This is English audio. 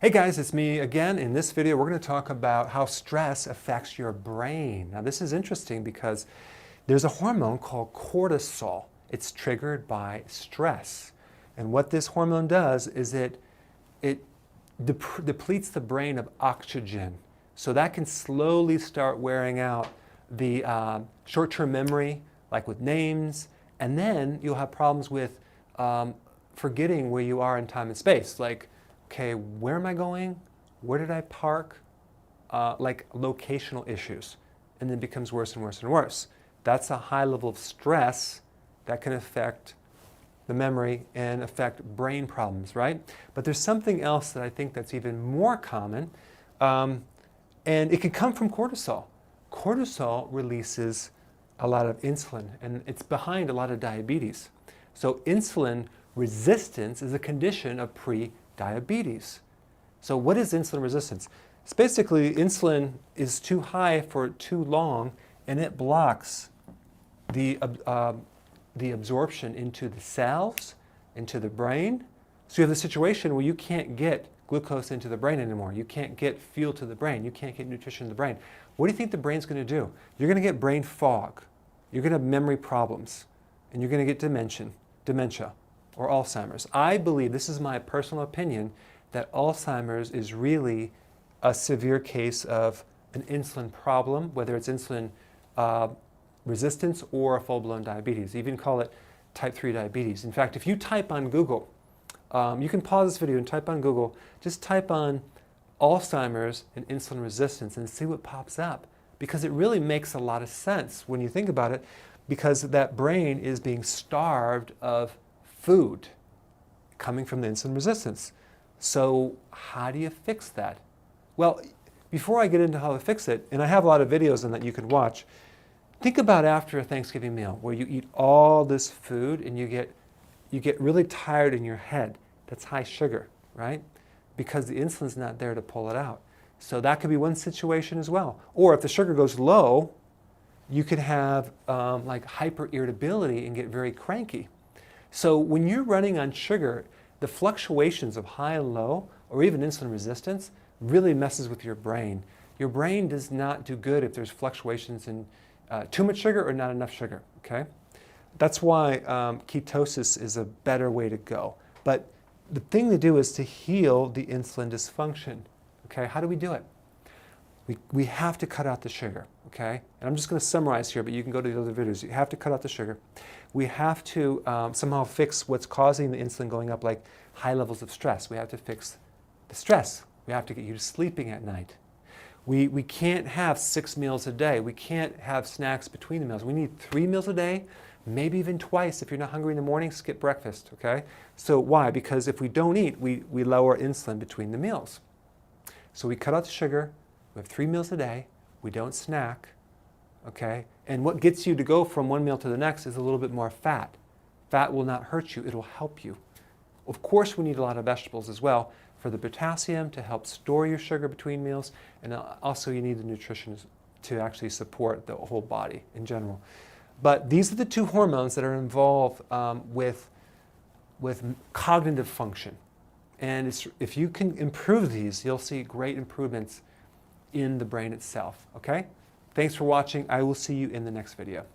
Hey guys, it's me again. In this video, we're going to talk about how stress affects your brain. Now, this is interesting because there's a hormone called cortisol. It's triggered by stress. And what this hormone does is it depletes the brain of oxygen. So that can slowly start wearing out the short-term memory, like with names, and then you'll have problems with forgetting where you are in time and space. Like, okay, where am I going? Where did I park? Like locational issues. And then it becomes worse and worse and worse. That's a high level of stress that can affect the memory and affect brain problems, right? But there's something else that I think that's even more common, and it can come from cortisol. Cortisol releases a lot of insulin, and it's behind a lot of diabetes. So insulin resistance is a condition of pre-diabetes. So what is insulin resistance? It's basically insulin is too high for too long, and it blocks the absorption into the cells, into the brain. So you have the situation where you can't get glucose into the brain anymore. You can't get fuel to the brain. You can't get nutrition to the brain. What do you think the brain's going to do? You're going to get brain fog. You're going to have memory problems, and you're going to get dementia, or Alzheimer's. I believe, this is my personal opinion, that Alzheimer's is really a severe case of an insulin problem, whether it's insulin resistance or a full-blown diabetes. You even call it type 3 diabetes. In fact, if you type on Google, you can pause this video and type on Google, just type on Alzheimer's and insulin resistance and see what pops up. Because it really makes a lot of sense when you think about it, because that brain is being starved of food coming from the insulin resistance. So how do you fix that? Well, before I get into how to fix it, and I have a lot of videos on that you can watch, think about after a Thanksgiving meal where you eat all this food and you get really tired in your head. That's high sugar, right? Because the insulin's not there to pull it out. So that could be one situation as well. Or if the sugar goes low, you could have like hyperirritability and get very cranky. So when you're running on sugar, the fluctuations of high and low, or even insulin resistance, really messes with your brain. Your brain does not do good if there's fluctuations in too much sugar or not enough sugar, okay? That's why ketosis is a better way to go. But the thing to do is to heal the insulin dysfunction, okay? How do we do it? We have to cut out the sugar, okay? And I'm just going to summarize here, but you can go to the other videos. You have to cut out the sugar. We have to somehow fix what's causing the insulin going up, like high levels of stress. We have to fix the stress. We have to get you to sleeping at night. We can't have 6 meals a day. We can't have snacks between the meals. We need 3 meals a day, maybe even twice. If you're not hungry in the morning, skip breakfast, okay? So why? Because if we don't eat, we lower insulin between the meals. So we cut out the sugar. We have 3 meals a day. We don't snack, okay? And what gets you to go from one meal to the next is a little bit more fat. Fat will not hurt you. It'll help you. Of course, we need a lot of vegetables as well for the potassium to help store your sugar between meals, and also you need the nutrition to actually support the whole body in general. But these are the 2 hormones that are involved with cognitive function. And if you can improve these, you'll see great improvements in the brain itself, okay? Thanks for watching. I will see you in the next video.